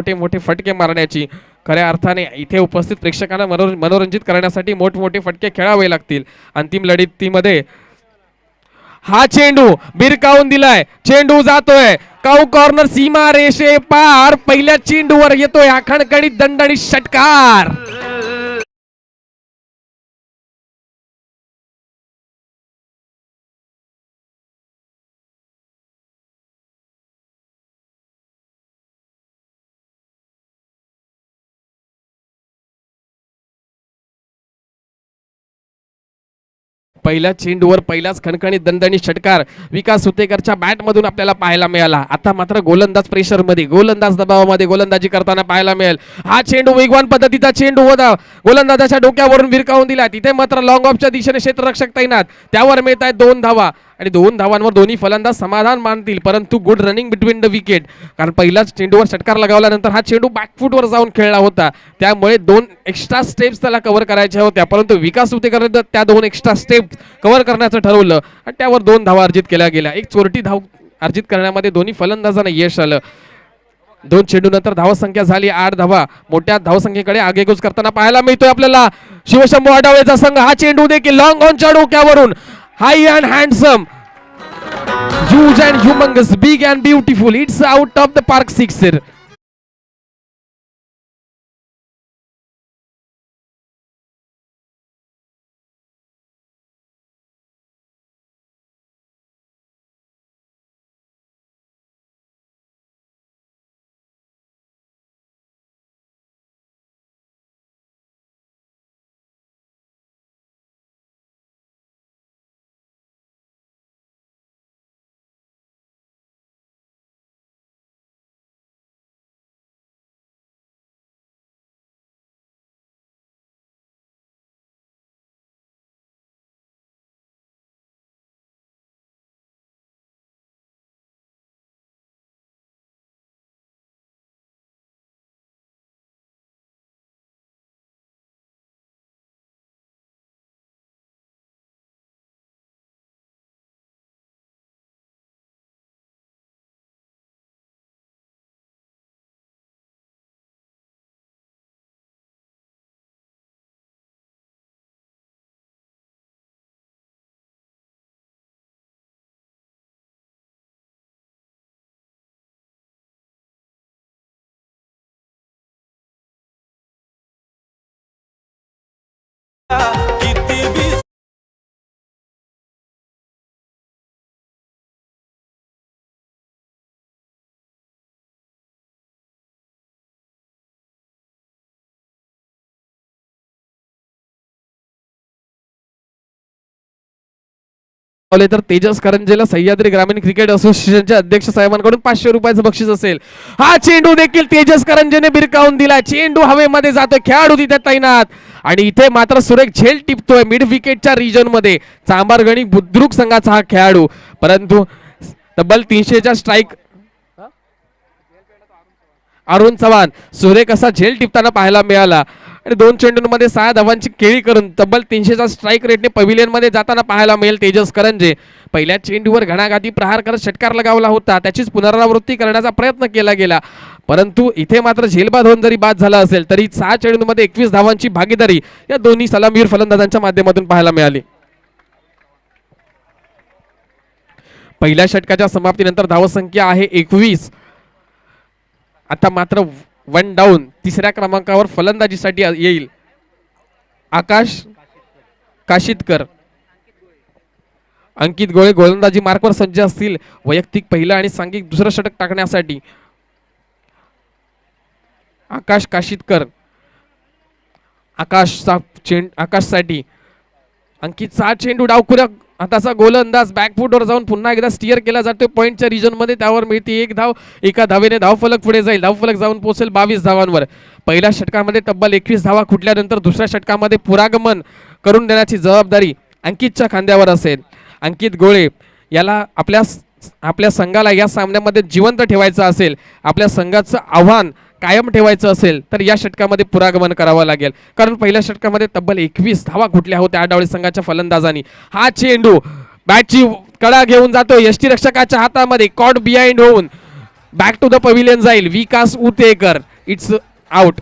मोठे मोठे फटके मारण्याची, खऱ्या अर्थाने इथे उपस्थित प्रेक्षकांना मनोरंजित करण्यासाठी मोठमोठे फटके खेळावे लागतील. अंतिम लढतीमध्ये हा चेंडू बिरकावून दिलाय, चेंडू जातोय काऊ कॉर्नर, सीमा रेषे पार, पहिल्या चेंडूवर येतोय हा खणखणीत दणदणीत षटकार. पहिल्या चेंडूवर पहिलाच खणखणीत दणदणीत षटकार विकास सुतेकरच्या बॅट मधून आपल्याला पाहायला मिळाला. आता मात्र गोलंदाज प्रेशर मध्ये, गोलंदाज दबावामध्ये गोलंदाजी करताना पाहायला मिळेल. हा चेंडू वेगवान पद्धतीचा चेंडू होता, गोलंदाजाच्या डोक्यावरून विरकावून दिला. तिथे मात्र लॉंग ऑफच्या दिशेने क्षेत्ररक्षक तैनात, त्यावर मिळत आहेत 2 धावा आणि 2 धावांवर दोन्ही फलंदाज समाधान मानतील. परंतु good running between the wicket, कारण पहिल्याच चेंडूवर षटकार लगावल्यानंतर हा चेंडू बॅकफूटवर जाऊन खेळला होता, त्यामुळे 2 एक्स्ट्रा स्टेप्स त्याला कव्हर करायच्या होत्या. परंतु विकास सुतेकरने त्या 2 एक्स्ट्रा स्टेप कव्हर करण्याचं ठरवलं आणि त्यावर 2 धावा अर्जित केल्या गेल्या. एक चोरटी धाव अर्जित करण्यामध्ये दोन्ही फलंदाजांना यश आलं. 2 चेंडू नंतर धावसंख्या झाली 8 धावा. मोठ्या धावसंख्येकडे आगेकूच करताना पाहायला मिळतोय आपल्याला शिवशंभू आढावेचा संघ. हा चेंडू देखील लॉंग ऑनच्या डोक्यावरून, high and handsome, huge and humongous, big and beautiful, it's out of the park sixer. तर तेजस करंजेला सह्याद्री ग्रामीण क्रिकेट असोसिएशनच्या अध्यक्ष साहेबांकडून 500 रुपयाचं बक्षीस असेल. हा चेंडू देखील तेजस करंजेने बिरकावून दिला, चेंडू हवेमध्ये जातो, खेळाडू तिथे तैनात आणि इथे मात्र सुरेख झेल टिपतोय मिड विकेटच्या रिजन मध्ये चांबारगणी बुद्रुक संघाचा हा खेळाडू. परंतु तब्बल 300च्या स्ट्राईक अरुण चव्हाण सुरेख असा झेल टिपताना पाहायला मिळाला आणि 2 चेंडूंमध्ये 6 धावांची केळी करून तब्बल 300चा स्ट्राईक रेटने पॅव्हिलियन मध्ये जाताना पाहायला मिळेल तेजस करंजे. पहिल्या चेंडूवर घणाघाती प्रहार करत षटकार लगावला होता, त्याचीच पुनरावृत्ती करण्याचा प्रयत्न केला गेला. परंतु इथे मात्र झेलबाद होऊन जरी बाद झाला असेल तरी 6 चेंडूंमध्ये 21 धावांची भागीदारी या दोन्ही सलामीवीर फलंदाजांच्या माध्यमातून पाहायला मिळाली. पहिल्या षटकाच्या समाप्तीनंतर धावसंख्या आहे 21. आता मात्र 1 डाऊन, 3ऱ्या क्रमांकावर फलंदाजीसाठी येईल आकाश काशीतकर. अंकित गोळे गोलंदाजी मार्कवर सज्ज असतील वैयक्तिक पहिलं आणि सांघिक दुसरं षटक टाकण्यासाठी. आकाश काशीतकर, आकाशसाठी अंकितचा चेंडू डावखुऱ्या हाताचा गोलंदाज बॅकफुटवर जाऊन पुन्हा एकदा स्टिअर केला जातोय पॉइंटच्या रिजन मध्ये, त्यावर मिळते 1 धाव. एका धावेने धावफलक पुढे जाईल, धावफलक जाऊन पोहोचेल 22 धावांवर. पहिल्या षटकामध्ये तब्बल 21 धावा खुटल्यानंतर दुसऱ्या षटकामध्ये पुरागमन करून देण्याची जबाबदारी अंकितच्या खांद्यावर असेल. अंकित गोळे याला आपल्या संघाला या सामन्यामध्ये जिवंत ठेवायचं असेल, आपल्या संघाचं आव्हान कायम ठेवायचं असेल तर या षटकामध्ये पुरागमन करावं लागेल, कारण पहिल्या षटकामध्ये तब्बल 21 धावा कुठल्या होत्या आढावळे संघाच्या फलंदाजांनी. हा चेंडू बॅटची कडा घेऊन जातो यष्टीरक्षकाच्या हातामध्ये, कॉट बिहाइंड होऊन बॅक टू द पॅव्हिलियन जाईल विकास उतेकर. It's out.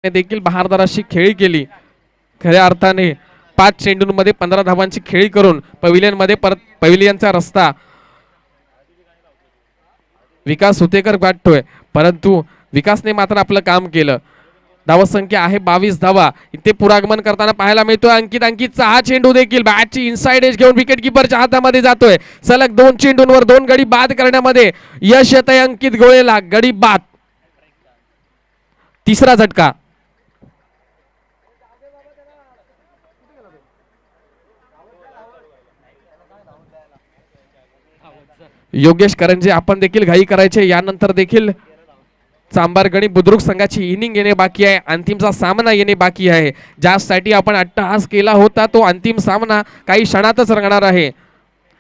देखील बहारदार अशी खेळी केली. खऱ्या अर्थाने 5 चेंडूंमध्ये 15 धावांची खेळी करून पविलियनमध्ये परत पविलियनचा रस्ता विकास हुतेकर गाठतोय, परंतु विकासने मात्र आपलं काम केलं. धावसंख्या आहे 22 धावा. इथे पुरागमन करताना पाहायला मिळतोय अंकितचा हा चेंडू देखील बॅटची इनसाइड एज घेऊन विकेट किपरच्या हातामध्ये जातोय. सलग 2 चेंडूंवर 2 गडी बाद करण्यामध्ये यश येत आहे अंकित गोळेला. गडी बाद, तिसरा झटका. योगेश करंजे आपण देखील घाई करायचे. यानंतर देखील चांबारगणी बुद्रुक संघाची इनिंग येणे बाकी आहे, अंतिमचा सामना येणे बाकी आहे. ज्यासाठी आपण अट्टहास केला होता तो अंतिम सामना काही क्षणातच रंगणार आहे.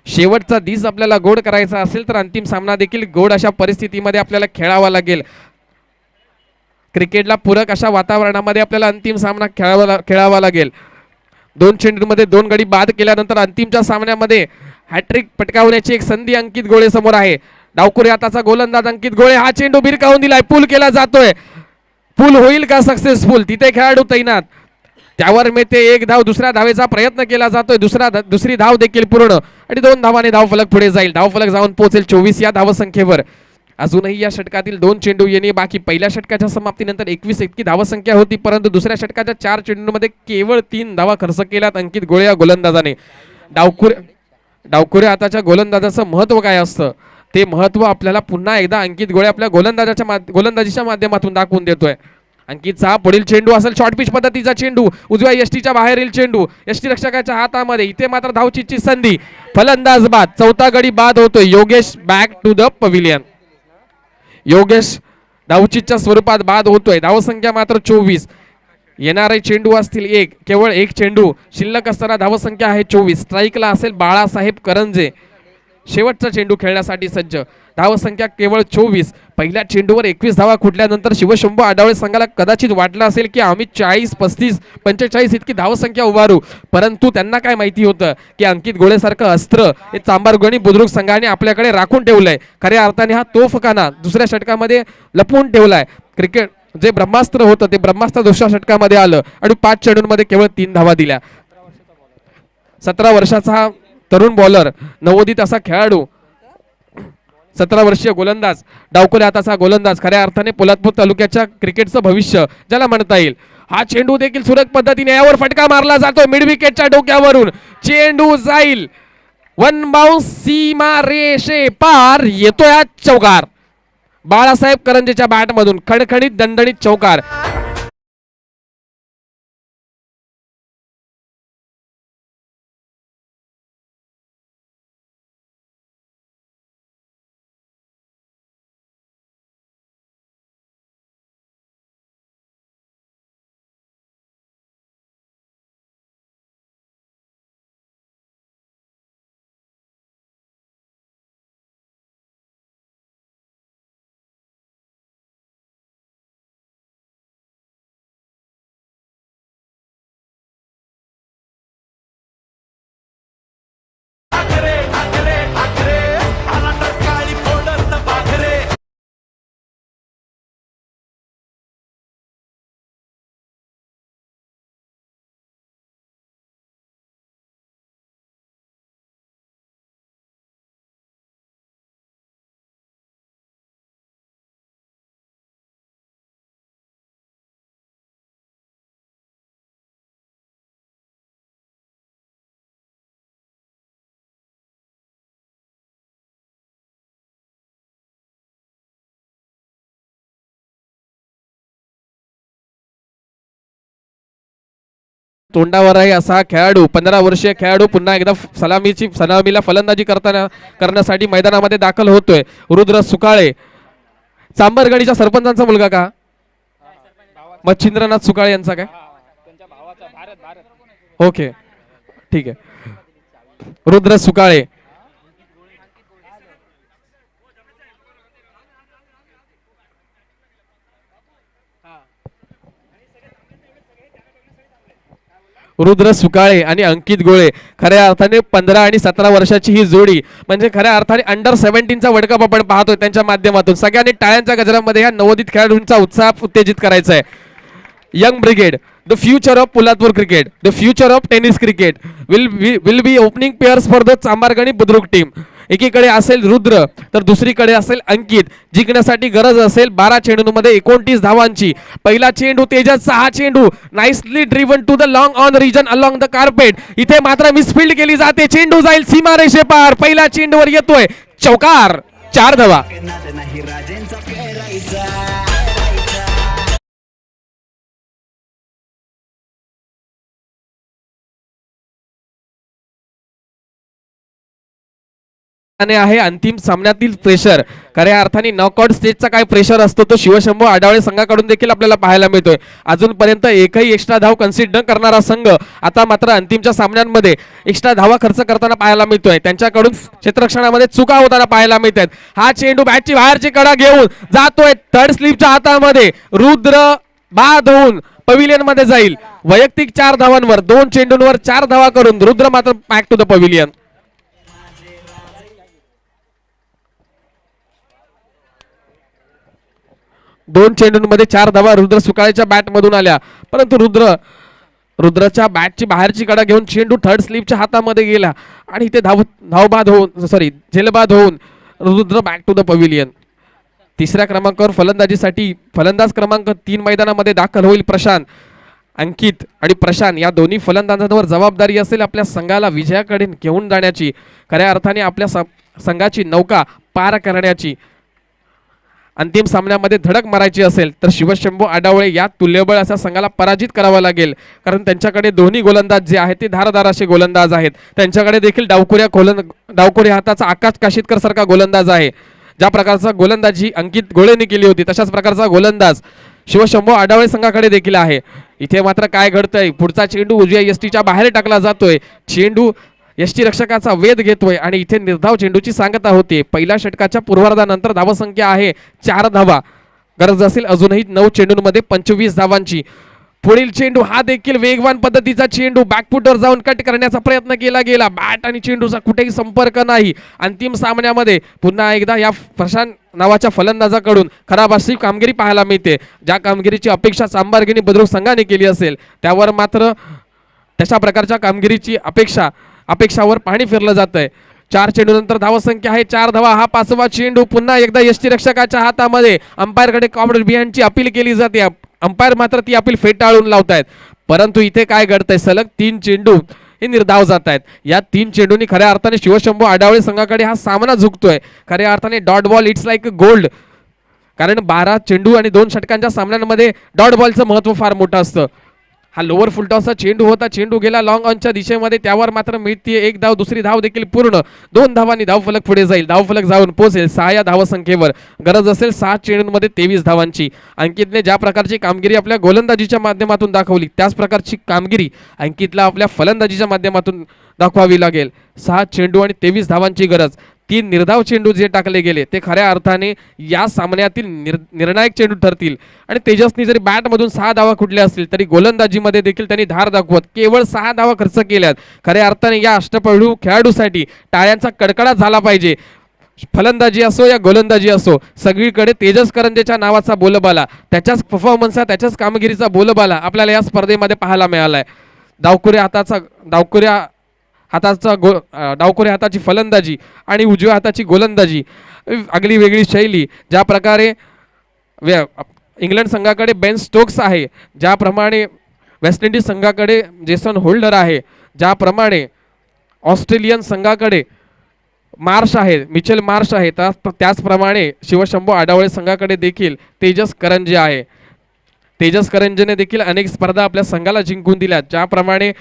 शेवटचा दिस आपल्याला गोड करायचा असेल तर अंतिम सामना देखील गोड अशा परिस्थितीमध्ये आपल्याला खेळावा लागेल. क्रिकेटला पूरक अशा वातावरणामध्ये आपल्याला अंतिम सामना खेळावा लागेल. 2 चेंडूंमध्ये 2 गडी बाद केल्यानंतर अंतिमच्या सामन्यामध्ये हॅट्रिक पटकावण्याची एक संधी अंकित गोळे समोर आहे. डावखुरी हाताचा गोलंदाज अंकित गोळे हा चेंडू भिरकावून दिलाय. पूल केला जातोय. पूल होईल का सक्सेसफुल? तिथे खेळाडू तैनात. त्यावर मिळते 1 धाव. दुसऱ्या धावेचा प्रयत्न केला जातोय. दुसरी धाव देखील पूर्ण आणि 2 धावाने धावफलक पुढे जाईल. धावफलक जाऊन पोहोचेल 24 या धावसंख्येवर. अजूनही या षटकातील 2 चेंडू येणे बाकी. पहिल्या षटकाच्या समाप्तीनंतर 21 इतकी धावसंख्या होती, परंतु दुसऱ्या षटकाच्या 4 चेंडूंमध्ये केवळ 3 धावा खर्च केल्यात अंकित गोळे या गोलंदाजाने. डावखुऱ्या हाताच्या गोलंदाजाचं महत्व काय असतं ते महत्व आपल्याला पुन्हा एकदा अंकित गोळे आपल्या गोलंदाजीच्या माध्यमातून दाखवून देतोय. अंकितचा पुढील चेंडू असेल शॉर्ट पिच पद्धतीचा चेंडू. उजव्या यष्टीच्या बाहेरील चेंडू यष्टी रक्षकाच्या हातामध्ये. इथे मात्र धावचीची संधी. फलंदाज बाद. चौथा गडी बाद होतोय. Yogesh back to the pavilion. Yogesh धावचीच्या स्वरूपात बाद होतोय. धावसंख्या मात्र 24. येणारे चेंडू असतील 1. केवळ 1 चेंडू शिल्लक असताना धावसंख्या आहे 24. स्ट्राईकला असेल बाळासाहेब करंजे. शेवटचा चेंडू खेळण्यासाठी सज्ज. धावसंख्या केवळ 24. पहिल्या चेंडूवर 21 धावा खुटल्यानंतर शिवशंभू आढावळे संघाला कदाचित वाटलं असेल की आम्ही 40, 35, 45 इतकी धावसंख्या उभारू, परंतु त्यांना काय माहिती होतं की अंकित गोळेसारखं अस्त्र हे चांबारगणी बुद्रुक संघाने आपल्याकडे राखून ठेवलंय. खऱ्या अर्थाने हा तोफखाना दुसऱ्या षटकामध्ये लपवून ठेवलाय. क्रिकेट जे ब्रह्मास्त्र होतं ते ब्रह्मास्त्र दुसऱ्या षटकामध्ये आलं आणि 5 चेंडूंमध्ये केवळ 3 धावा दिल्या. 17 वर्षाचा हा तरुण बॉलर, नवोदित असा खेळाडू, 17 वर्षीय गोलंदाज, डावखुऱ्या हाताचा गोलंदाज, खऱ्या अर्थाने पोलादपूर तालुक्याच्या क्रिकेटचं भविष्य ज्याला म्हणता येईल. हा चेंडू देखील सुरत पद्धतीने यावर फटका मारला जातो. मिड विकेटच्या डोक्यावरून चेंडू जाईल. 1 बाउन्स सीमा रेषे पार. येतोय हा चौकार. बाळासाहेब करंजेच्या बॅटमधून खणखणीत दणदणीत चौकार. तोंडावर आहे असा खेळाडू, 15 वर्षीय खेळाडू पुन्हा एकदा सलामीला फलंदाजी करण्यासाठी मैदानामध्ये दाखल होतोय. रुद्र सुकाळे, चांबरगडीच्या सरपंचांचा मुलगा का? मच्छिंद्रनाथ सुकाळे यांचा काय? ओके, ठीक आहे. रुद्र सुकाळे, रुद्र सुकाळे आणि अंकित गोळे खऱ्या अर्थाने 15 आणि 17 वर्षाची ही जोडी म्हणजे खऱ्या अर्थाने अंडर 17चा वर्ल्ड कप आपण पाहतोय त्यांच्या माध्यमातून. सगळ्यांनी टाळ्यांच्या गजरामध्ये या नवोदित खेळाडूंचा उत्साह उत्तेजित करायचा आहे. Young brigade, the future of Poladpur cricket, the future of tennis cricket will be opening pairs for the Chambargani Budruk team. एकीकडे असेल रुद्र तर दुसरीकडे असेल अंकित. जिंकण्यासाठी गरज असेल 12 चेंडूंमध्ये 29 धावांची. पहिला चेंडू तेजसचा, हा चेंडू nicely driven to the long on region along the carpet. इथे मात्र मिसफिल्ड केली जाते. चेंडू जाईल सीमारेषे पार. पहिल्या चेंडूवर येतोय चौकार. 4 धावा. आहे अंतिम सामन्यातील प्रेशर. खऱ्या अर्थाने नॉकआउट स्टेजचा काय प्रेशर असतो तो शिवशंभू आढावळे संघाकडून देखील आपल्याला पाहायला मिळतोय. अजूनपर्यंत एकही एक्स्ट्रा धाव कन्सिड न करणारा संघ आता मात्र अंतिमच्या सामन्यांमध्ये एक्स्ट्रा धावा खर्च करताना पाहायला मिळतोय. त्यांच्याकडून क्षेत्ररक्षणामध्ये चुका होताना पाहायला मिळत आहेत. हा चेंडू बॅटची बाहेरची कडा घेऊन जातोय थर्ड स्लिपच्या हातामध्ये. रुद्र बाद होऊन पविलियन मध्ये जाईल. वैयक्तिक 4 धावांवर 2 चेंडूंवर 4 धावा करून रुद्र मात्र बॅक टू द पविलियन. 2 चेंडूंमध्ये 4 धावा रुद्र सुकाळेच्या बॅट मधून आल्या. परंतु रुद्रच्या बॅटची बाहेरची कडा घेऊन चेंडू थर्ड स्लिपच्या हातामध्ये गेला आणि इथे धावबाद होऊन झेलबाद होऊन Rudra back to the pavilion. तिसऱ्या क्रमांकावर फलंदाजीसाठी फलंदाज क्रमांक 3 मैदानामध्ये दाखल होईल प्रशांत. अंकित आणि प्रशांत या दोन्ही फलंदाजांवर जबाबदारी असेल आपल्या संघाला विजयाकडे घेऊन जाण्याची. खऱ्या अर्थाने आपल्या संघाची नौका पार करण्याची. अंतिम सामन्यामध्ये धडक मारायची असेल तर शिवशंभू आढावळे या तुल्यबळ अशा संघाला पराजित करावा लागेल. कारण त्यांच्याकडे दोन्ही गोलंदाज जे आहेत ते धारदार असे गोलंदाज आहेत. त्यांच्याकडे देखील डावखोऱ्या हाताचा आकाश काशीतकर सारखा गोलंदाज आहे. ज्या प्रकारचा गोलंदाजी अंकित गोळेने केली होती तशाच प्रकारचा गोलंदाज शिवशंभू आढावळे संघाकडे देखील आहे. इथे मात्र काय घडतंय, पुढचा चेंडू उजव्या यष्टीच्या बाहेर टाकला जातोय. चेंडू यष्टी रक्षकाचा वेध घेतोय आणि इथे निर्धाव चेंडूची सांगता होते. पहिल्या षटकाच्या पूर्वार्धानंतर धावसंख्या आहे 4 धावा. गरज असेल अजूनही 9 चेंडूंमध्ये 25 धावांची. पुढील चेंडू हा देखील वेगवान पद्धतीचा चेंडू बॅकफुटवर जाऊन कट करण्याचा प्रयत्न केला गेला. बॅट आणि चेंडूचा कुठेही संपर्क नाही. अंतिम सामन्यामध्ये पुन्हा एकदा या प्रशांत नावाच्या फलंदाजाकडून खराब अशी कामगिरी पाहायला मिळते. ज्या कामगिरीची अपेक्षा चांबारगिनी बुद्रुक संघाने केली असेल त्यावर मात्र तशा प्रकारच्या कामगिरीची अपेक्षावर पाणी फिरलं जात आहे. 4 चेंडूनंतर धावसंख्या आहे 4 धावा. हा 5वा चेंडू पुन्हा एकदा यष्टी रक्षकाच्या हातामध्ये. अंपायरकडे कॉम्रेड बिहाइंडची अपील केली जाते. अंपायर मात्र ती अपील फेटाळून लावतायत. परंतु इथे काय घडतंय, सलग 3 चेंडू हे निर्धाव जात आहेत. या 3 चेंडूंनी खऱ्या अर्थाने शिवशंभू आढावळे संघाकडे हा सामना झुकतोय. खऱ्या अर्थाने dot ball it's like gold. कारण 12 चेंडू आणि 2 षटकांच्या सामन्यांमध्ये डॉट बॉलचं महत्व फार मोठं असतं. हा लोअर फुलटॉसचा चेंडू होता. चेंडू गेला लॉंग ऑनच्या दिशेमध्ये. त्यावर मात्र मिळतीये 1 धाव. दुसरी धाव देखील पूर्ण. 2 धावांनी धावफलक पुढे जाईल. धावफलक जाऊन पोहोचेल 6 या धावसंख्येवर. गरज असेल 7 चेंडूंमध्ये 23 धावांची. अंकितने ज्या प्रकारची कामगिरी आपल्या गोलंदाजीच्या माध्यमातून दाखवली त्याच प्रकारची कामगिरी अंकितला आपल्या फलंदाजीच्या माध्यमातून दाखवावी लागेल. 6 चेंडू आणि 23 धावांची गरज. 3 निर्धाव चेंडू जे टाकले गेले ते खऱ्या अर्थाने या सामन्यातील निर्णायक चेंडू ठरतील. आणि तेजसनी जरी बॅटमधून 6 धावा कुठल्या असतील तरी गोलंदाजीमध्ये देखील त्यांनी धार दाखवत केवळ 6 धावा खर्च केल्यात. खऱ्या अर्थाने या अष्टपैलू खेळाडूसाठी टाळ्यांचा कडकडाट झाला पाहिजे. फलंदाजी असो या गोलंदाजी असो सगळीकडे तेजस करंजेच्या नावाचा बोलबाला, त्याच्याच परफॉर्मन्सचा त्याच्याच कामगिरीचा बोलबाला आपल्याला या स्पर्धेमध्ये पाहायला मिळालाय. डावखोऱ्या हाताची फलंदाजी आणि उजव्या हाताची गोलंदाजी आगली वेगळी शैली. ज्या प्रकारे इंग्लंड संघाकडे बेन स्टोक्स आहे, ज्याप्रमाणे वेस्ट इंडिज संघाकडे जेसन होल्डर आहे, ज्याप्रमाणे ऑस्ट्रेलियन संघाकडे मिचेल मार्श आहे, त्याचप्रमाणे शिवशंभू आढावळे संघाकडे देखील तेजस करंजे आहे. तेजस करंजेने देखील अनेक स्पर्धा आपल्या संघाला जिंकून दिल्या. ज्याप्रमाणे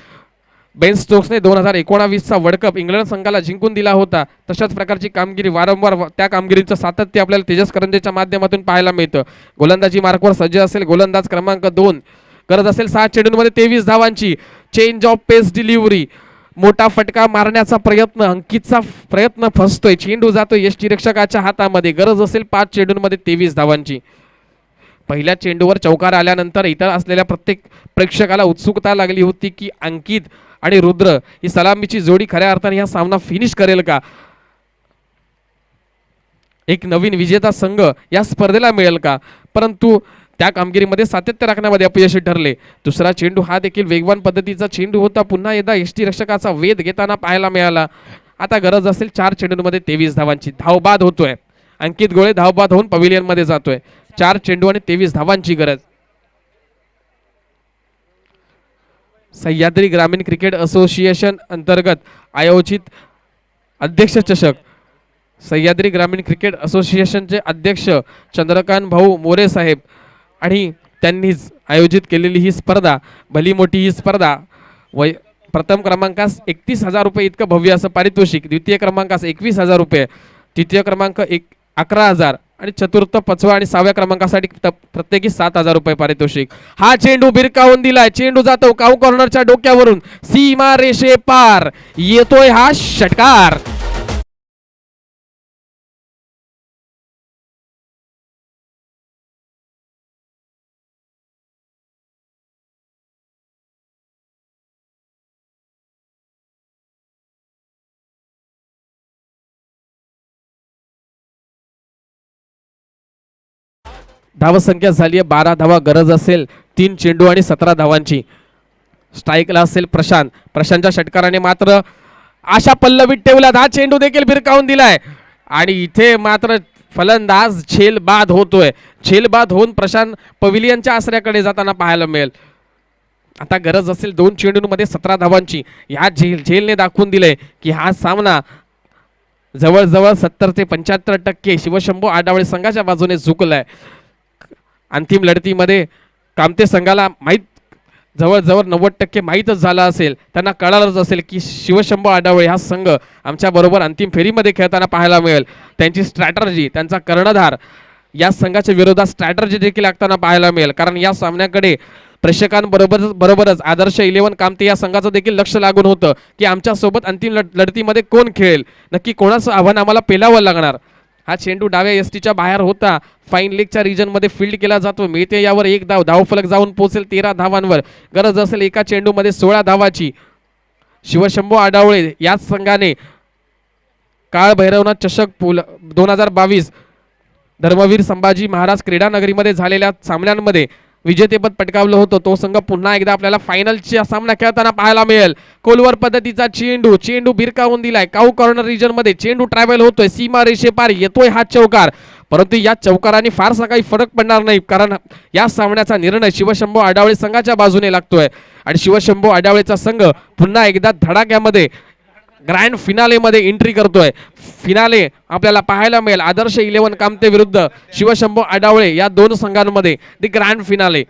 बेन स्टोक्सने 2019चा वर्ल्ड कप इंग्लंड संघाला जिंकून दिला होता तशाच प्रकारची कामगिरी वारंवार त्या कामगिरीचं सातत्य आपल्याला तेजस करंजेच्या माध्यमातून पाहायला मिळतं. गोलंदाजी मार्कवर सज्ज असेल गोलंदाज क्रमांक 2. गरज असेल 7 चेंडूंमध्ये 23 धावांची. चेंज ऑफ पेस डिलिव्हरी मोठा फटका मारण्याचा प्रयत्न, अंकितचा प्रयत्न फसतोय. चेंडू जातोय यष्टीरक्षकाच्या हातामध्ये. गरज असेल 5 चेंडूंमध्ये 23 धावांची. पहिल्या चेंडूवर चौकार आल्यानंतर इतर असलेल्या प्रत्येक प्रेक्षकाला उत्सुकता लागली होती की अंकित आणि रुद्र ही सलामीची जोडी खऱ्या अर्थाने हा सामना फिनिश करेल का, एक नवीन विजेता संघ या स्पर्धेला मिळेल का. परंतु त्या कामगिरीमध्ये सातत्य राखण्यामध्ये अपयशी ठरले. दुसरा चेंडू हा देखील वेगवान पद्धतीचा चेंडू होता. पुन्हा एकदा यष्टीरक्षकाचा वेध घेताना पाहायला मिळाला. आता गरज असेल 4 चेंडूंमध्ये 23 धावांची. धावबाद होतोय अंकित गोळे, धावबाद होऊन पवेलियन मध्ये जातोय. 4 चेंडू आणि 23 धावांची गरज. सह्याद्री ग्रामीण क्रिकेट असोसिएशन अंतर्गत आयोजित अध्यक्ष चषक. सह्याद्री ग्रामीण क्रिकेट असोसिएशनचे अध्यक्ष चंद्रकांत भाऊ मोरे साहेब आणि त्यांनीच आयोजित केलेली ही स्पर्धा, भली मोठी ही स्पर्धा. प्रथम क्रमांकास 31,000 रुपये इतकं भव्य असं पारितोषिक, द्वितीय क्रमांकास 21,000 रुपये, तृतीय क्रमांक 11,000 आणि चतुर्थ, 5व्या आणि 6व्या क्रमांकासाठी प्रत्येकी 7,000 रुपये पारितोषिक. हा चेंडू भिरकावून दिलाय. चेंडू जातो काऊ कॉर्नरच्या डोक्यावरून, सीमा रेषे पार येतोय हा षटकार. धावसंख्या झाली आहे 12 धावा. गरज असेल 3 चेंडू आणि 17 धावांची. स्ट्राईकला असेल प्रशांत. प्रशांतच्या षटकाराने मात्र आशा पल्लवीत ठेवला. हा चेंडू देखील भिरकावून दिलाय आणि इथे मात्र फलंदाज झेलबाद होतोय. झेलबाद होऊन प्रशांत पवेलियनच्या आसऱ्याकडे जाताना पाहायला मिळेल. आता गरज असेल 2 चेंडूंमध्ये 17 धावांची. ह्या झेलने दाखवून दिले की हा सामना जवळजवळ 70 ते 75% शिवशंभू आडावळे संघाच्या बाजूने झुकलाय. अंतिम लढतीमध्ये कामते संघाला माहीत, जवळजवळ 90% माहीतच झाला असेल. त्यांना कळालंच असेल की शिवशंभू आडावळे हा संघ आमच्या बरोबर अंतिम फेरीमध्ये खेळताना पाहायला मिळेल. त्यांची स्ट्रॅटर्जी, त्यांचा कर्णधार या संघाच्या विरोधात स्ट्रॅटर्जी देखील लागताना पाहायला मिळेल. कारण या सामन्याकडे प्रेक्षकांबरोबरच आदर्श 11 कामते या संघाचं देखील लक्ष लागून होतं की आमच्यासोबत अंतिम लढतीमध्ये कोण खेळेल, नक्की कोणाचं आव्हान आम्हाला पेलावं लागणार. हा चेंडू डाव्या यष्टीच्या बाहेर होता. फाईन लेगच्या रिजनमध्ये फील्ड केला जातो. मिळते यावर 1 धाव. धावफलक जाऊन पोहोचेल 13 धावांवर. गरज असेल एका चेंडूमध्ये 16 धावाची. शिवशंभू आडावळे याच संघाने काळ भैरवनाथ चषक 2022 धर्मवीर संभाजी महाराज क्रीडा नगरीमध्ये झालेल्या सामन्यांमध्ये विजेतेपद पटकावलं होतं. तो संघ पुन्हा एकदा आपल्याला फायनलचा सामना खेळताना पाहायला मिळेल. कोलवर पद्धतीचा चेंडू भिरकावून दिलाय. काऊ कॉर्नर रिजन मध्ये चेंडू ट्रॅव्हल होतोय. सीमा रेषेपार येतोय हा चौकार. परंतु या चौकाराने फारसा काही फरक पडणार नाही, कारण या सामन्याचा निर्णय शिवशंभू आडावळे संघाच्या बाजूने लागतोय आणि शिवशंभू आडावळेचा संघ पुन्हा एकदा धडाक्यामध्ये ग्रँड फिनालेमध्ये एंट्री करतोय. फिनाले आपल्याला पाहायला मिळेल आदर्श 11 कामते विरुद्ध शिवशंभू आडावळे या दोन संघांमध्ये दी ग्रँड फिनाले.